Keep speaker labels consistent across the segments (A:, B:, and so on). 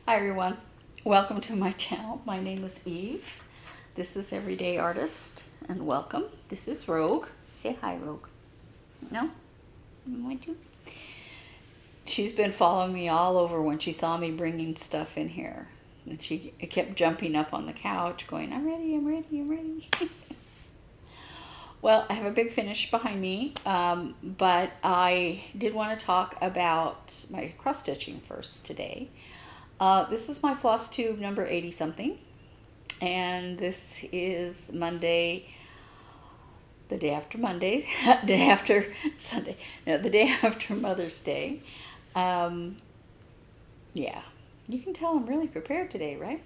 A: Hi everyone, welcome to my channel. My name is Eve. This is Everyday Artist, and welcome. This is Rogue. Say hi, Rogue. No? You want to? She's been following me all over when she saw me bringing stuff in here. And she kept jumping up on the couch going, I'm ready, I'm ready, I'm ready. Well, I have a big finish behind me, but I did want to talk about my cross stitching first today. This is my Flosstube number 80 something, and this is Monday, the day after Monday, day after Sunday, no, the day after Mother's Day. Yeah, you can tell I'm really prepared today, right?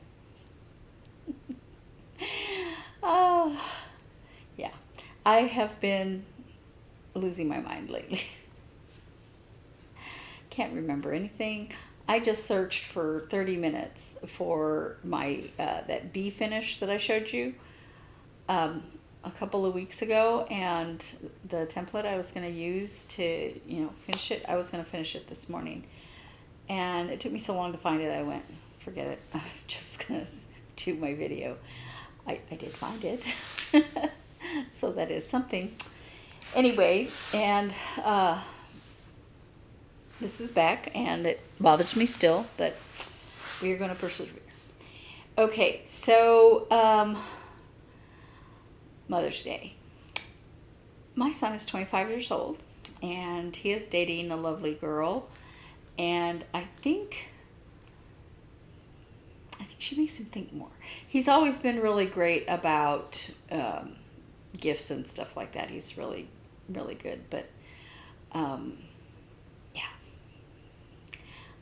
A: Yeah, I have been losing my mind lately. Can't remember anything. I just searched for 30 minutes for my that bee finish that I showed you a couple of weeks ago, and the template I was going to use to finish it. I was going to finish it this morning, and it took me so long to find it. I went, forget it. I'm just going to do my video. I did find it, so that is something. Anyway, and this is back, and it bothers me still, but we are going to persevere. Okay, so Mother's Day. My son is 25 years old, and he is dating a lovely girl, and I think she makes him think more. He's always been really great about gifts and stuff like that. He's really, really good, but yeah,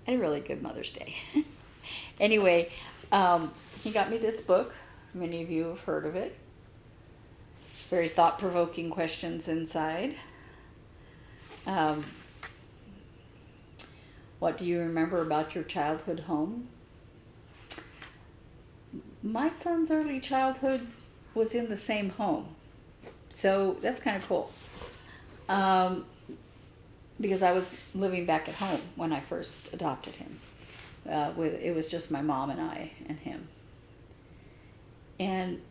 A: I had a really good Mother's Day. Anyway, he got me this book. Many of you have heard of it. Very thought-provoking questions inside. What do you remember about your childhood home? My son's early childhood was in the same home, so that's kind of cool. Because I was living back at home when I first adopted him. It was just my mom and I and him. And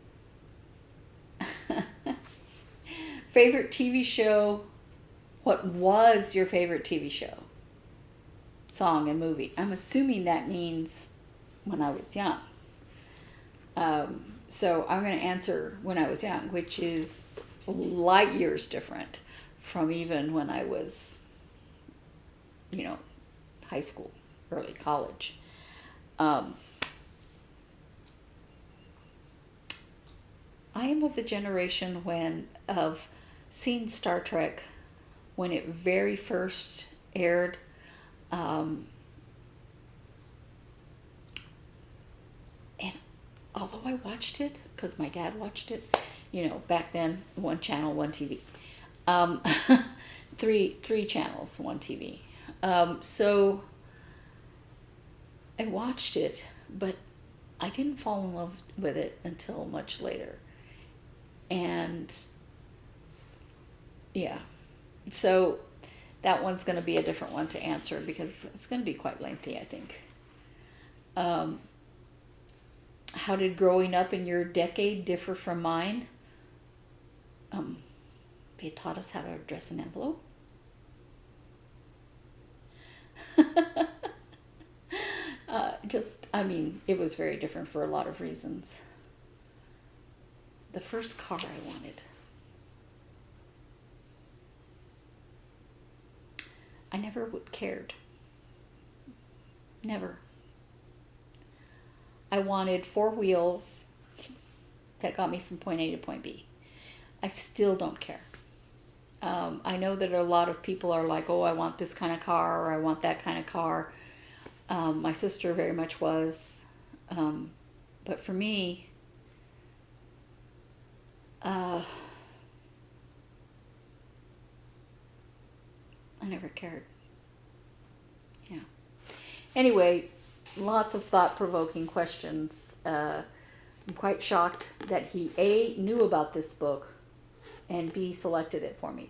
A: favorite TV show? What was your favorite TV show? Song and movie. I'm assuming that means when I was young. So I'm going to answer when I was young, which is light years different from even when I was, high school, early college. I am of the generation of seeing Star Trek when it very first aired. And although I watched it, because my dad watched it, back then, one channel, one TV. Three channels, one TV. So I watched it, but I didn't fall in love with it until much later. And yeah, so that one's going to be a different one to answer because it's going to be quite lengthy, I think. How did growing up in your decade differ from mine? They taught us how to address an envelope. It was very different for a lot of reasons. The first car I wanted, I never cared. Never. I wanted 4 wheels that got me from point A to point B. I still don't care. I know that a lot of people are like, oh, I want this kind of car, or I want that kind of car. My sister very much was. But for me, I never cared. Yeah. Anyway, lots of thought-provoking questions. I'm quite shocked that he, A, knew about this book, and B, selected it for me.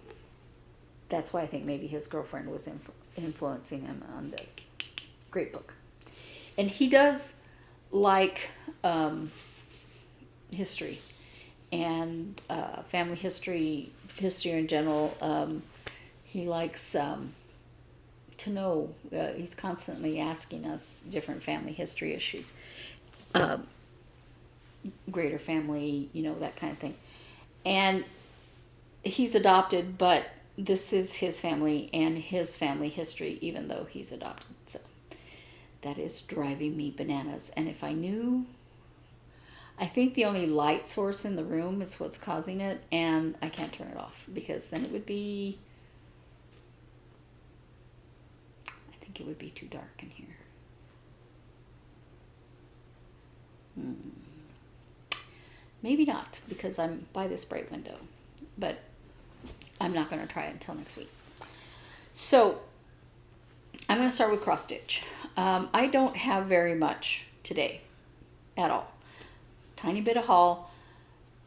A: That's why I think maybe his girlfriend was influencing him on this. Great book. and he does like history and family history in general. He likes to know. He's constantly asking us different family history issues, greater family, that kind of thing. And he's adopted, but this is his family and his family history, even though he's adopted. So that is driving me bananas. And if I knew, I think the only light source in the room is what's causing it, and I can't turn it off because then it would be, I think it would be too dark in here. Maybe not, because I'm by this bright window, but I'm not going to try it until next week. So I'm going to start with cross stitch. I don't have very much today at all. Tiny bit of haul,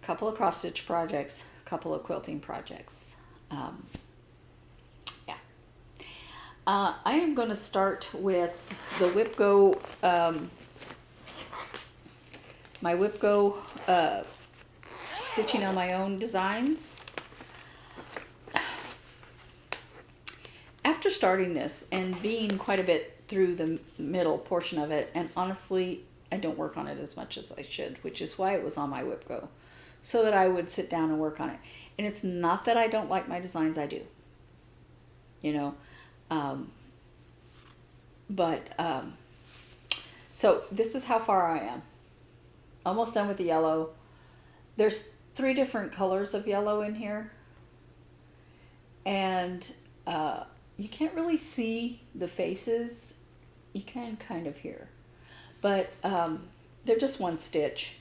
A: a couple of cross stitch projects, a couple of quilting projects. I am going to start with the WhipGo, my WhipGo stitching on my own designs. After starting this and being quite a bit through the middle portion of it, and honestly, I don't work on it as much as I should, which is why it was on my WhipGo, so that I would sit down and work on it. And it's not that I don't like my designs, I do. So this is how far I am. Almost done with the yellow. There's 3 different colors of yellow in here. And you can't really see the faces. You can kind of hear. But they're just one stitch.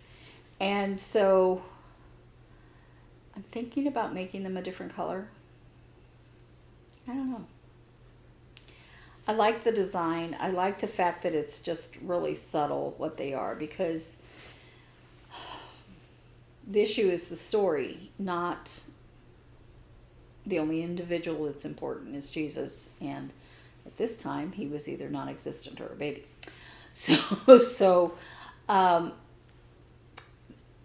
A: And so I'm thinking about making them a different color. I don't know. I like the design. I like the fact that it's just really subtle what they are, because the issue is the story, not the only individual that's important is Jesus. And at this time, he was either non-existent or a baby.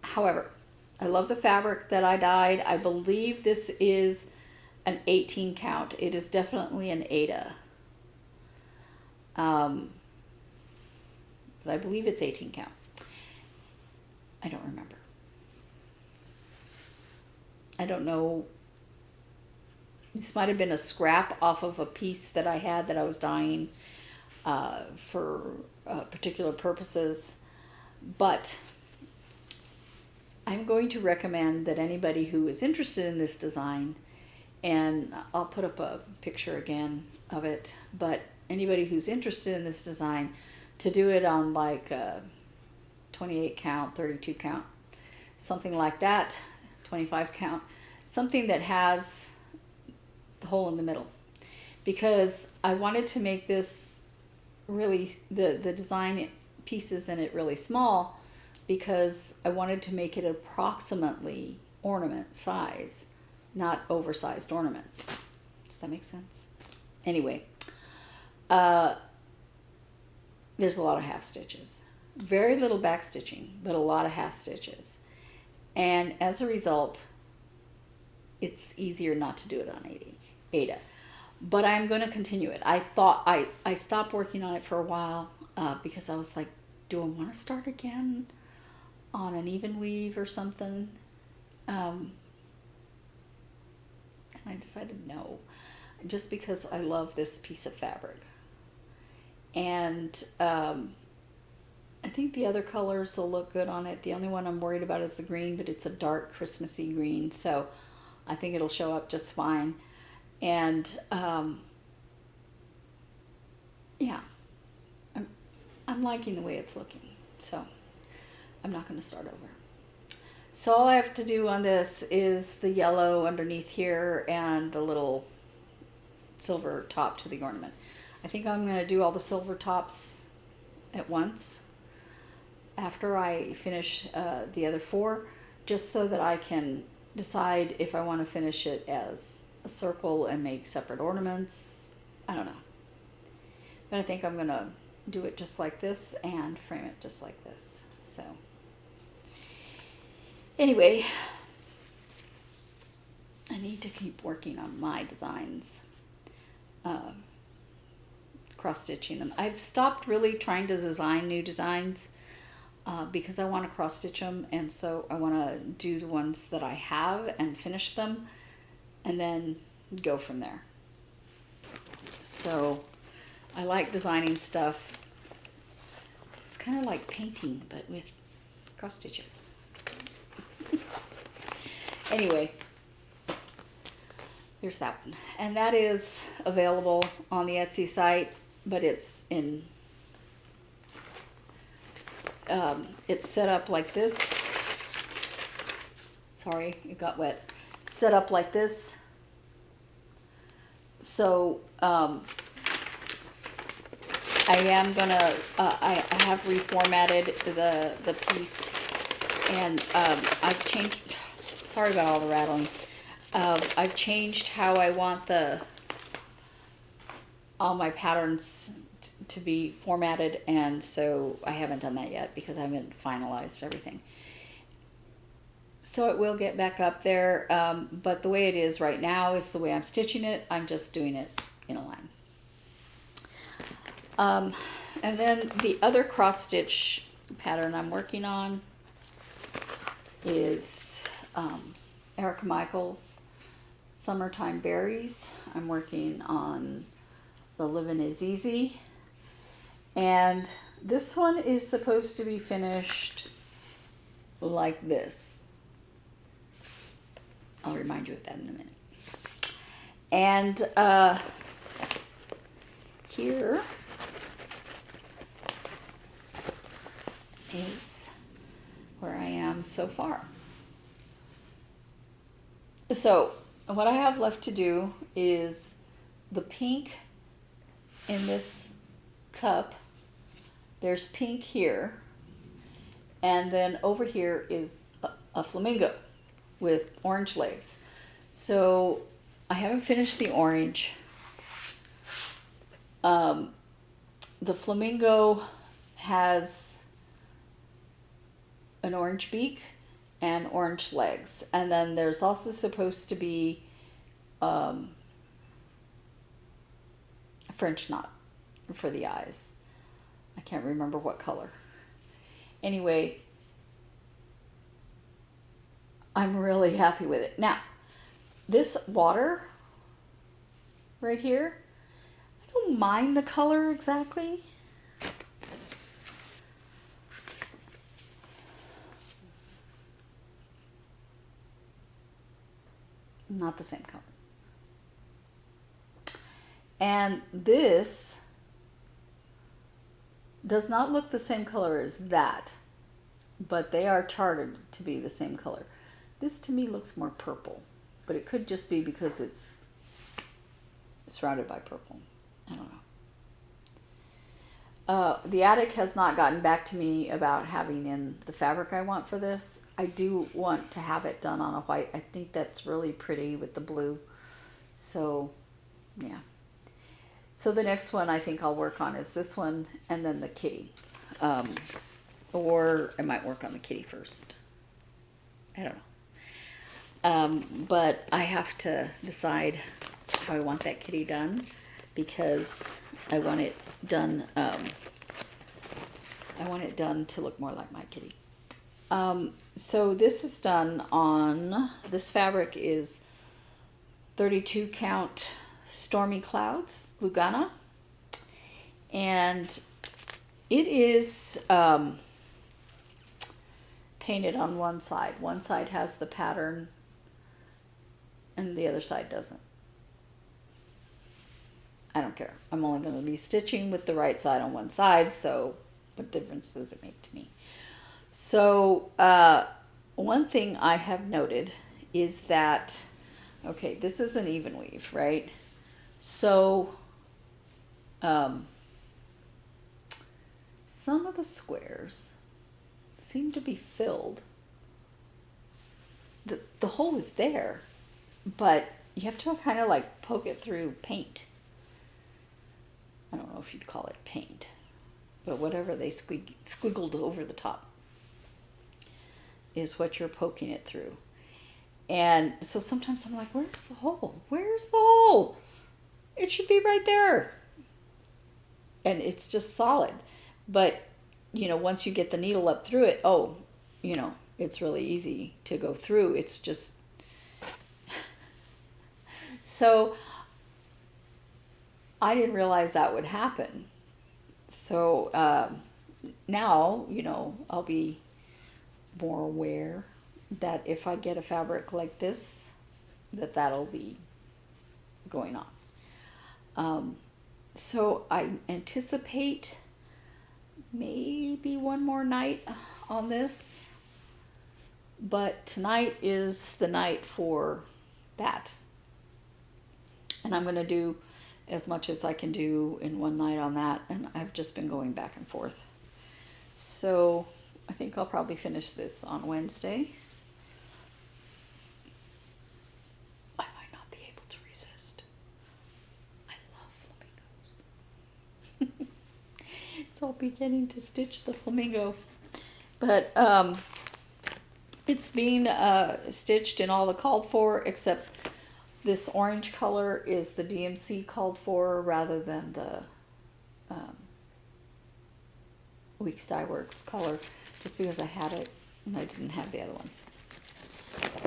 A: However, I love the fabric that I dyed. I believe this is an 18 count. It is definitely an Ada. But I believe it's 18 count. I don't remember. I don't know. This might have been a scrap off of a piece that I had that I was dyeing for particular purposes. But I'm going to recommend that anybody who is interested in this design, and I'll put up a picture again of it, but anybody who's interested in this design, to do it on like a 28 count, 32 count, something like that, 25 count, something that has the hole in the middle. Because I wanted to make this really, the design pieces in it really small, because I wanted to make it approximately ornament size, not oversized ornaments. Does that make sense? Anyway, there's a lot of half stitches. Very little back stitching, but a lot of half stitches. And as a result, it's easier not to do it on Ada. But I'm going to continue it. I thought I stopped working on it for a while because I was like, do I want to start again on an even weave or something? And I decided no, just because I love this piece of fabric. And I think the other colors will look good on it. The only one I'm worried about is the green, but it's a dark Christmassy green, so I think it'll show up just fine. And yeah, I'm liking the way it's looking, so I'm not going to start over. So all I have to do on this is the yellow underneath here and the little silver top to the ornament. I think I'm going to do all the silver tops at once after I finish the other 4, just so that I can decide if I want to finish it as a circle and make separate ornaments. I don't know. But I think I'm going to do it just like this and frame it just like this. So anyway, I need to keep working on my designs, cross-stitching them. I've stopped really trying to design new designs because I want to cross-stitch them, and so I want to do the ones that I have and finish them and then go from there. So I like designing stuff. It's kind of like painting, but with cross stitches. Anyway, here's that one. And that is available on the Etsy site, but it's in, it's set up like this. Sorry, it got wet. Set up like this. So, I am gonna, I have reformatted the piece, and I've changed, sorry about all the rattling. I've changed how I want all my patterns to be formatted, and so I haven't done that yet because I haven't finalized everything. So it will get back up there, but the way it is right now is the way I'm stitching it. I'm just doing it in a line. And then the other cross stitch pattern I'm working on is Erica Michaels' Summertime Berries. I'm working on the Living is Easy, and this one is supposed to be finished like this. I'll remind you of that in a minute. And here is where I am so far. So what I have left to do is the pink in this cup. There's pink here, and then over here is a flamingo with orange legs. So I haven't finished the orange. The flamingo has an orange beak and orange legs, and then there's also supposed to be a French knot for the eyes. I can't remember what color. Anyway, I'm really happy with it. Now, this water right here, I don't mind the color exactly. Not the same color. And this does not look the same color as that, but they are charted to be the same color. This to me looks more purple, but it could just be because it's surrounded by purple. I don't know. The attic has not gotten back to me about having in the fabric I want for this. I do want to have it done on a white. I think that's really pretty with the blue. So, yeah. So the next one I think I'll work on is this one, and then the kitty. Or I might work on the kitty first. I don't know. But I have to decide how I want that kitty done, because I want it done. I want it done to look more like my kitty. So this is done on, this fabric is 32 count Stormy Clouds, Lugana. And it is painted on one side. One side has the pattern and the other side doesn't. I don't care. I'm only going to be stitching with the right side on one side, so what difference does it make to me? So one thing I have noted is that, okay, this is an even weave, right? So some of the squares seem to be filled. The hole is there, but you have to kind of like poke it through paint. I don't know if you'd call it paint. but whatever they squiggled over the top is what you're poking it through. And so sometimes I'm like, where's the hole? Where's the hole? It should be right there. And it's just solid. But, you know, once you get the needle up through it, oh, you know, it's really easy to go through. It's just... So I didn't realize that would happen. So now, you know, I'll be more aware that if I get a fabric like this, that'll be going on. So I anticipate maybe one more night on this, but tonight is the night for that. And I'm going to do as much as I can do in one night on that, and I've just been going back and forth. So I think I'll probably finish this on Wednesday. I might not be able to resist. I love flamingos. So I'll be getting to stitch the flamingo. But it's being stitched in all the called for, except this orange color is the DMC called for rather than the Weeks Dye Works color, just because I had it and I didn't have the other one.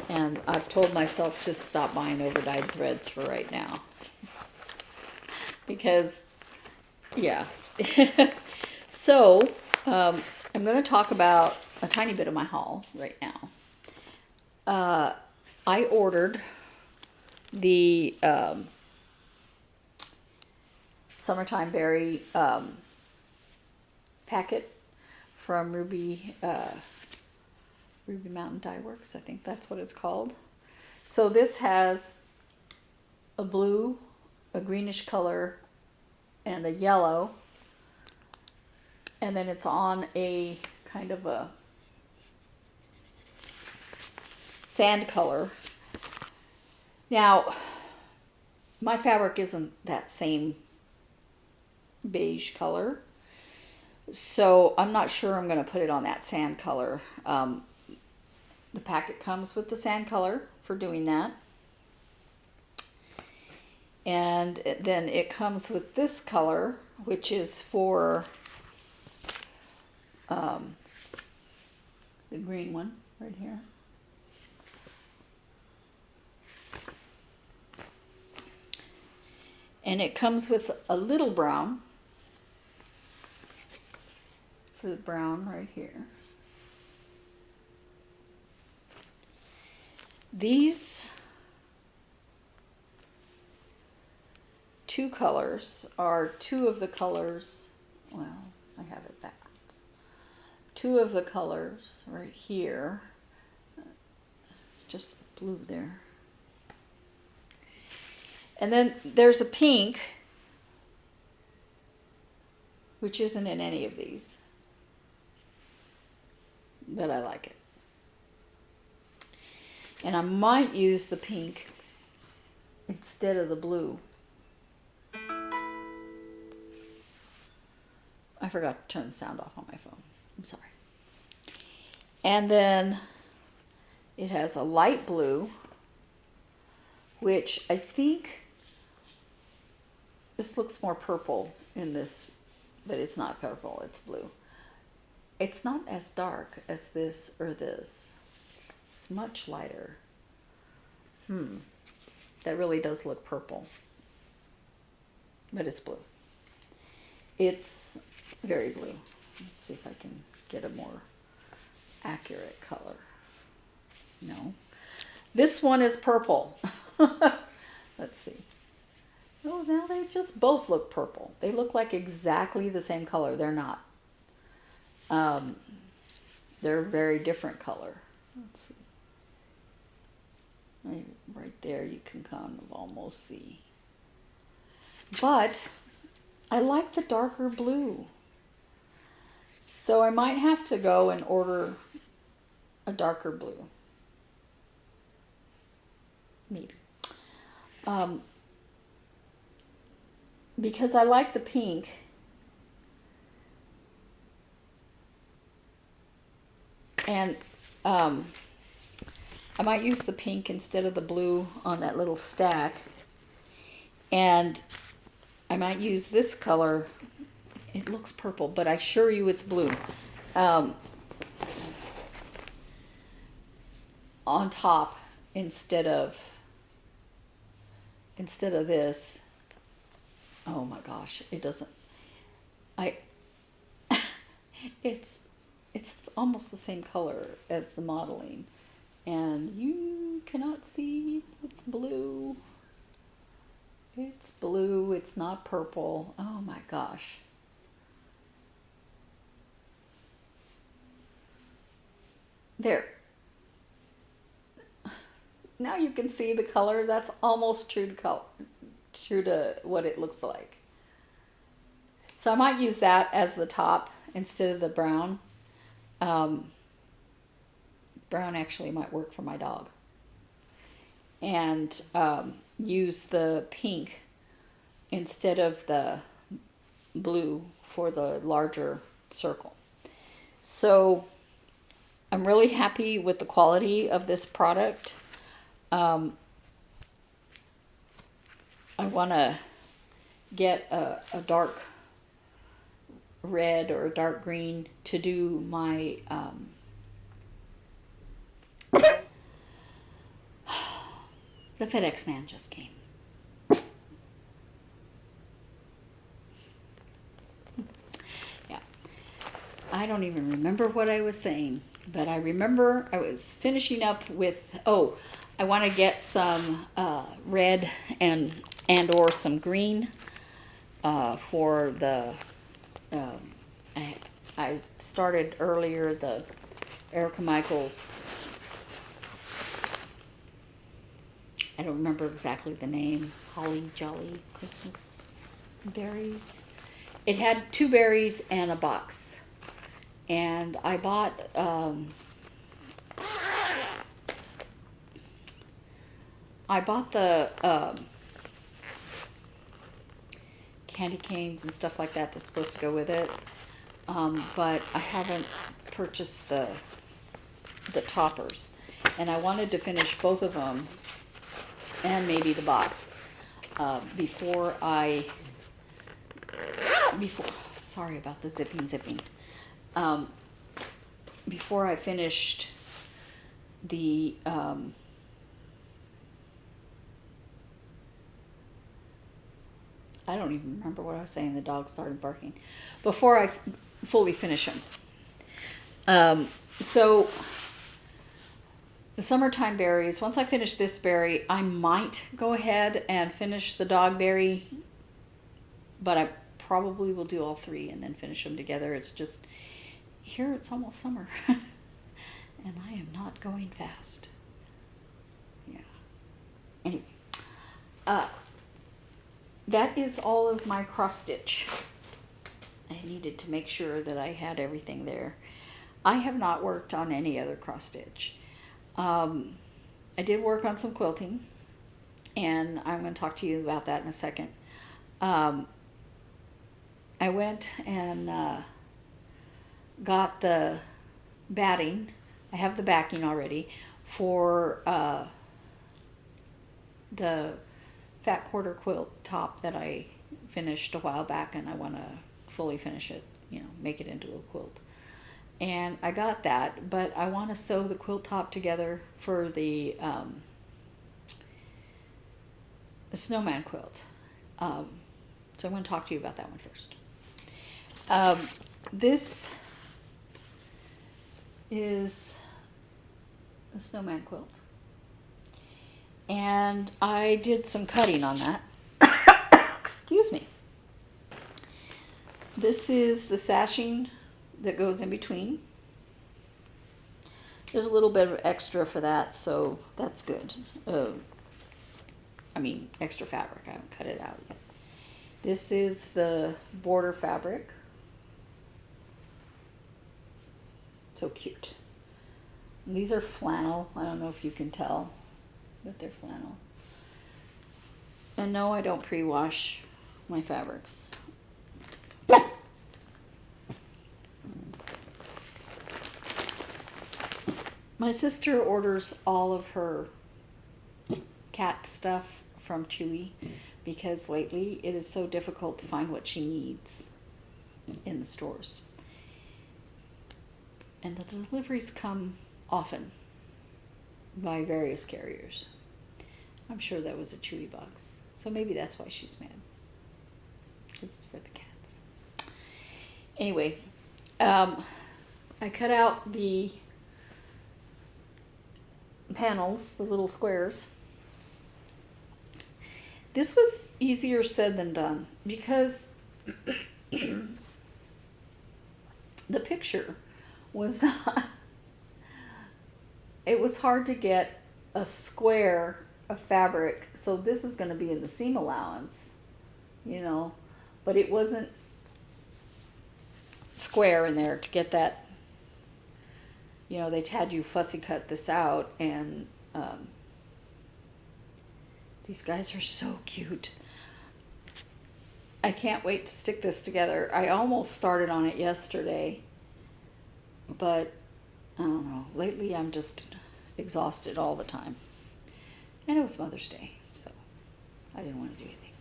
A: And I've told myself to stop buying over-dyed threads for right now. Because, yeah. So, I'm going to talk about a tiny bit of my haul right now. I ordered the Summertime Berry packet from Ruby Mountain Dye Works. I think that's what it's called. So this has a blue, a greenish color, and a yellow. And then it's on a kind of a sand color. Now, my fabric isn't that same beige color, so I'm not sure I'm going to put it on that sand color. The packet comes with the sand color for doing that. And then it comes with this color, which is for the green one right here. And it comes with a little brown for the brown right here. These two colors are two of the colors, well, I have it backwards. Two of the colors right here. It's just the blue there. And then there's a pink, which isn't in any of these, but I like it. And I might use the pink instead of the blue. I forgot to turn the sound off on my phone. I'm sorry. And then it has a light blue, which I think this looks more purple in this, but it's not purple, it's blue. It's not as dark as this or this. It's much lighter. That really does look purple, but it's blue. It's very blue. Let's see if I can get a more accurate color. No. This one is purple. Let's see. Oh, now they just both look purple. They look like exactly the same color. They're not. They're a very different color. Let's see. Right there you can kind of almost see. But I like the darker blue. So I might have to go and order a darker blue. Maybe. Because I like the pink. And I might use the pink instead of the blue on that little stack. And I might use this color. It looks purple, but I assure you it's blue. On top instead of this. Oh my gosh, it doesn't. It's almost the same color as the modeling, and you cannot see. It's blue. It's blue. It's not purple. Oh my gosh. There. Now you can see the color. That's almost true to what it looks like. So I might use that as the top instead of the brown. Brown actually might work for my dog. And use the pink instead of the blue for the larger circle. So I'm really happy with the quality of this product. I want to get a dark red or a dark green to do my the FedEx man just came. Yeah. I don't even remember what I was saying, but I remember I was finishing up with, I want to get some red and or some green for the, I started earlier the Erica Michaels, I don't remember exactly the name, Holly Jolly Christmas berries. It had 2 berries and a box. And I bought the candy canes and stuff like that that's supposed to go with it. But I haven't purchased the toppers. And I wanted to finish both of them and maybe the box before sorry about the zipping. Before I finished the I don't even remember what I was saying. The dog started barking. Before I fully finish them. So the summertime berries, once I finish this berry, I might go ahead and finish the dog berry, but I probably will do all 3 and then finish them together. It's just, here it's almost summer, and I am not going fast. Yeah. Anyway, that is all of my cross stitch. I needed to make sure that I had everything there. I have not worked on any other cross stitch. I did work on some quilting, and I'm going to talk to you about that in a second. I went and got the batting. I have the backing already for the fat quarter quilt top that I finished a while back, and I want to fully finish it, make it into a quilt. And I got that, but I want to sew the quilt top together for the snowman quilt. So I'm going to talk to you about that one first. This is a snowman quilt. And I did some cutting on that. Excuse me. This is the sashing that goes in between. There's a little bit of extra for that, so that's good. Extra fabric. I haven't cut it out yet. This is the border fabric. So cute. And these are flannel. I don't know if you can tell, but they're flannel. And no, I don't pre-wash my fabrics. My sister orders all of her cat stuff from Chewy because lately it is so difficult to find what she needs in the stores. And the deliveries come often by various carriers. I'm sure that was a Chewy box. So maybe that's why she's mad. Because it's for the cats. Anyway, I cut out the panels, the little squares. This was easier said than done because the picture was not, it was hard to get a square of fabric. So this is going to be in the seam allowance, you know, but it wasn't square in there to get that. You know, they had you fussy cut this out, and these guys are so cute. I can't wait to stick this together. I almost started on it yesterday, but I don't know. Lately, I'm just exhausted all the time. And it was Mother's Day, so I didn't want to do anything.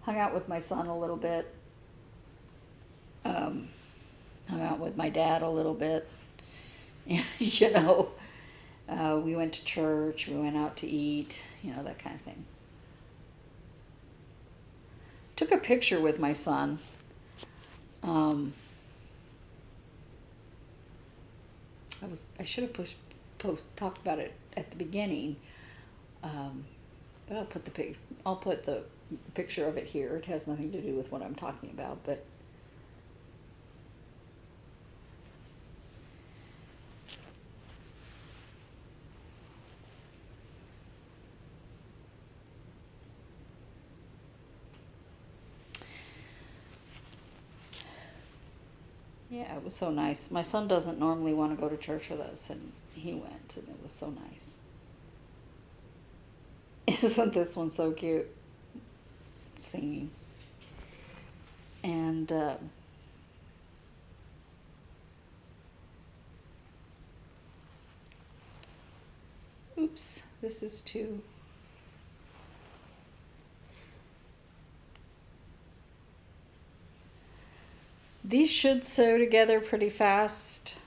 A: Hung out with my son a little bit. Hung out with my dad a little bit. You know, we went to church, we went out to eat, you know, that kind of thing. Took a picture with my son. I should have talked about it at the beginning, but I'll put the picture of it here. It has nothing to do with what I'm talking about, but yeah, it was so nice. My son doesn't normally want to go to church with us, and he went, and it was so nice. Isn't this one so cute? Singing. And oops, this is too. These should sew together pretty fast.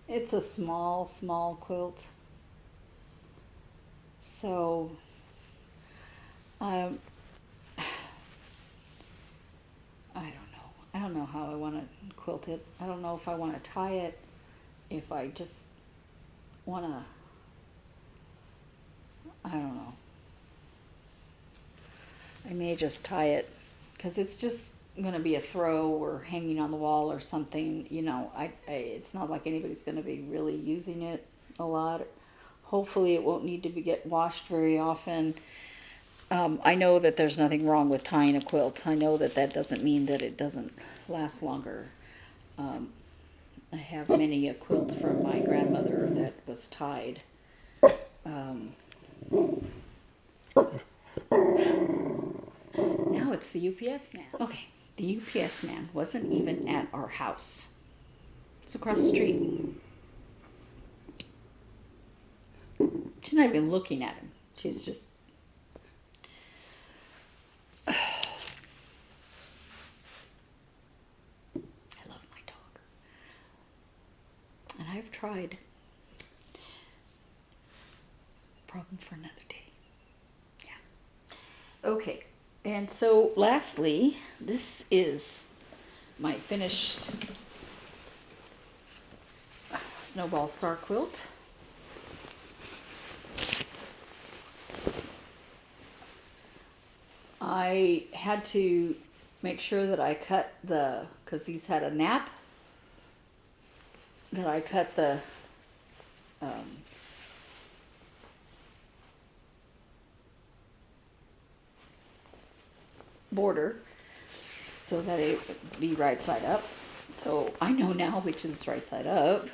A: It's a small quilt. So, I don't know how I want to quilt it. I don't know if I want to tie it, if I just want to, I don't know. I may just tie it because it's just going to be a throw or hanging on the wall or something. You know, it's not like anybody's going to be really using it a lot. Hopefully it won't need to get washed very often. I know that there's nothing wrong with tying a quilt. I know that that doesn't mean that it doesn't last longer. I have many a quilt from my grandmother that was tied. Now it's the UPS man. Okay, the UPS man wasn't even at our house. It's across the street. She's not even looking at him. She's just... I love my dog. And I've tried. Problem for another day. Yeah. Okay. And so lastly, this is my finished Snowball Star Quilt. I had to make sure that I cut because these had a nap, that I cut the border so that it would be right side up. So I know now which is right side up.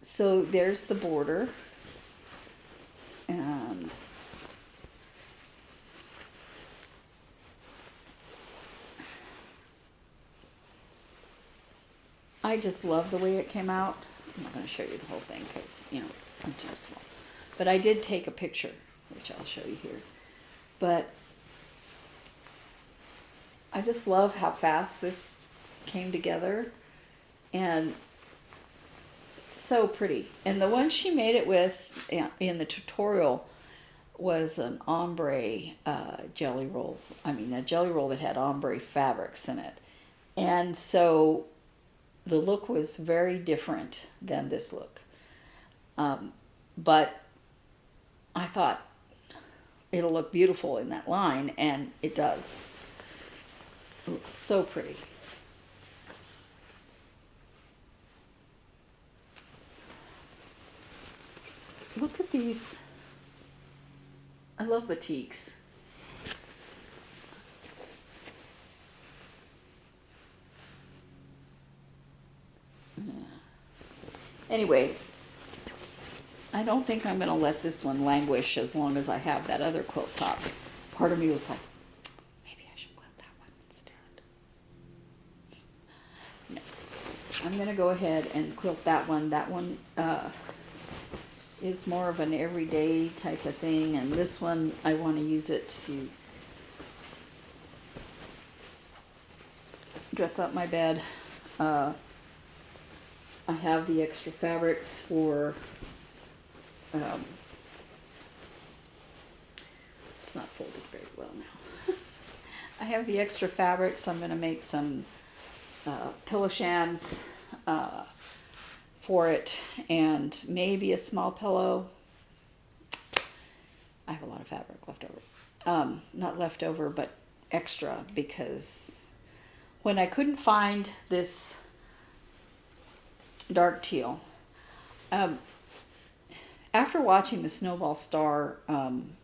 A: So there's the border. And I just love the way it came out. I'm not going to show you the whole thing because, you know, I'm too small. But I did take a picture, which I'll show you here. But I just love how fast this came together. And it's so pretty. And the one she made it with in the tutorial was an ombre jelly roll. I mean, a jelly roll that had ombre fabrics in it. And so the look was very different than this look. But I thought it'll look beautiful in that line, and it does. It looks so pretty. Look at these. I love batiks. Anyway, I don't think I'm going to let this one languish as long as I have that other quilt top. Part of me was like, maybe I should quilt that one instead. No. I'm going to go ahead and quilt that one. That one is more of an everyday type of thing, and this one I want to use it to dress up my bed. I have the extra fabrics for, it's not folded very well now. I have the extra fabrics. I'm going to make some pillow shams for it, and maybe a small pillow. I have a lot of fabric left over. Not left over, but extra, because when I couldn't find this dark teal, after watching the Snowball Star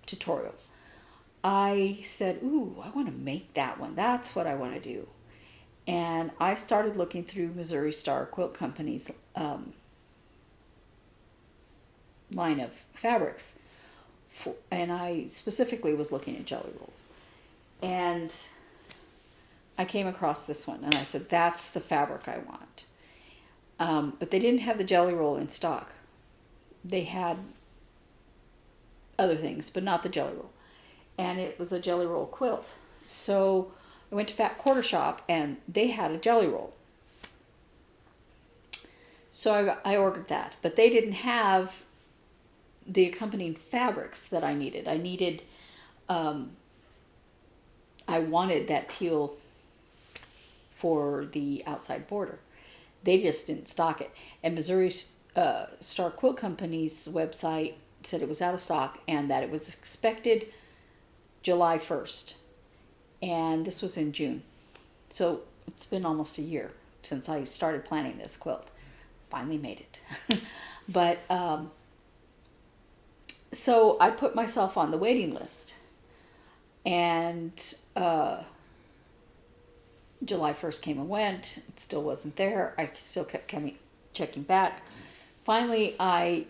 A: tutorial, I said, ooh, I want to make that one. That's what I want to do. And I started looking through Missouri Star Quilt Company's line of fabrics. And I specifically was looking at jelly rolls. And I came across this one, and I said, that's the fabric I want. But they didn't have the jelly roll in stock. They had other things, but not the jelly roll. And it was a jelly roll quilt. So I went to Fat Quarter Shop, and they had a jelly roll. So I ordered that. But they didn't have the accompanying fabrics that I needed. I wanted that teal for the outside border. They just didn't stock it. And Missouri Star Quilt Company's website said it was out of stock and that it was expected July 1st. And this was in June. So it's been almost a year since I started planning this quilt. Finally made it. But so I put myself on the waiting list. And July 1st came and went. It still wasn't there. I still kept checking back. Finally, I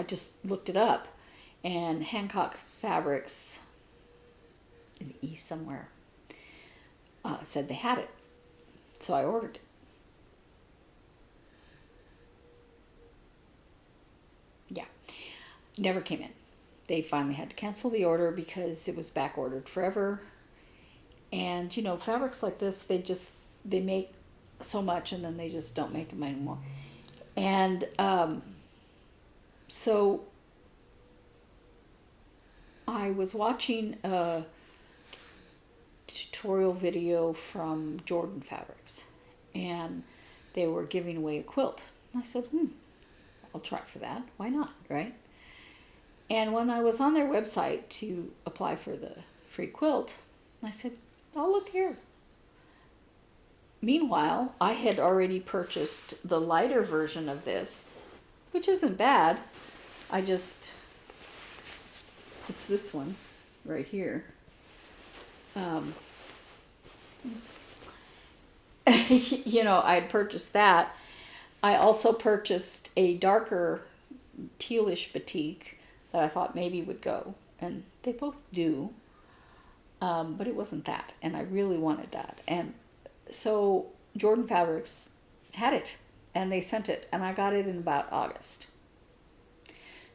A: just looked it up, and Hancock Fabrics, in the East somewhere, said they had it. So I ordered it. Yeah. Never came in. They finally had to cancel the order because it was back ordered forever. And, you know, fabrics like this, they make so much and then they just don't make them anymore. And so I was watching a tutorial video from Jordan Fabrics, and they were giving away a quilt. And I said, I'll try for that. Why not, right? And when I was on their website to apply for the free quilt, I said, oh, look here. Meanwhile, I had already purchased the lighter version of this, which isn't bad. It's this one right here. You know, I had purchased that. I also purchased a darker tealish batik that I thought maybe would go, and they both do. But it wasn't that, and I really wanted that. And so Jordan Fabrics had it, and they sent it, and I got it in about August.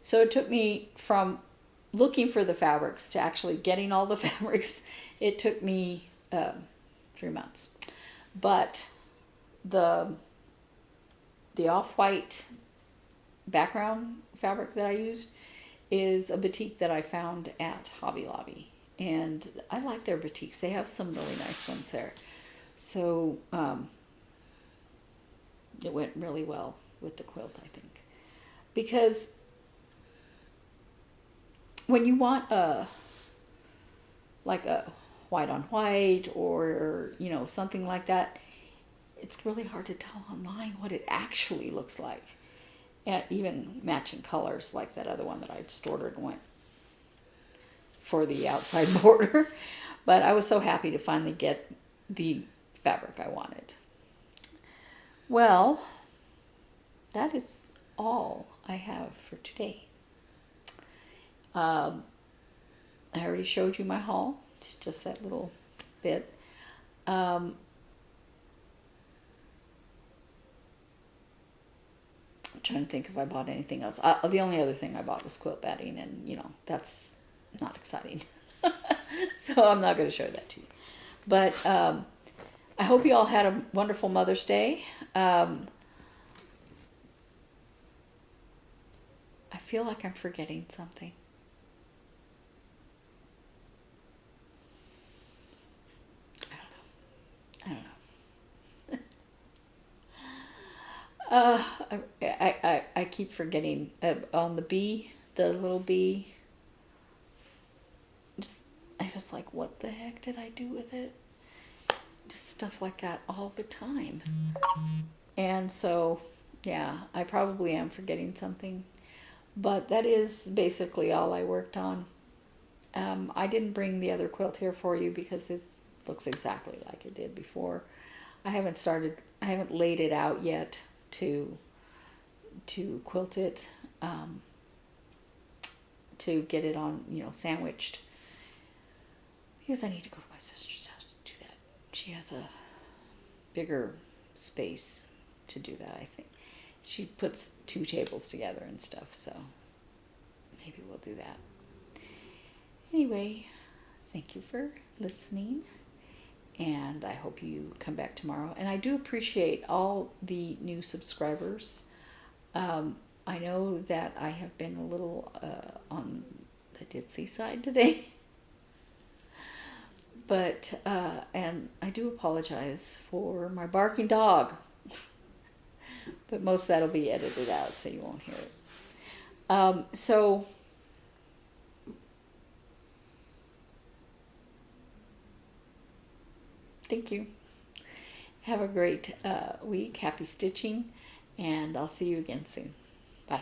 A: So it took me from looking for the fabrics to actually getting all the fabrics. It took me 3 months. But the off-white background fabric that I used is a batik that I found at Hobby Lobby. And I like their batiks. They have some really nice ones there. So it went really well with the quilt, I think. Because when you want like a white on white or, you know, something like that, it's really hard to tell online what it actually looks like. And even matching colors like that other one that I just ordered and went for the outside border. But I was so happy to finally get the fabric I wanted. Well, that is all I have for today. I already showed you my haul. It's just that little bit. I'm trying to think if I bought anything else. The only other thing I bought was quilt batting, and you know, that's not exciting. So I'm not going to show that to you. But I hope you all had a wonderful Mother's Day. I feel like I'm forgetting something. I don't know. I keep forgetting on the bee, the little bee. I was like, what the heck did I do with it? Just stuff like that all the time. And so, yeah, I probably am forgetting something. But that is basically all I worked on. I didn't bring the other quilt here for you because it looks exactly like it did before. I haven't laid it out yet to quilt it, to get it on, you know, sandwiched. Because I need to go to my sister's house to do that. She has a bigger space to do that, I think. She puts 2 tables together and stuff, so maybe we'll do that. Anyway, thank you for listening, and I hope you come back tomorrow. And I do appreciate all the new subscribers. I know that I have been a little on the ditzy side today. But, and I do apologize for my barking dog. But most of that will be edited out, so you won't hear it. So, thank you. Have a great week. Happy stitching. And I'll see you again soon. Bye.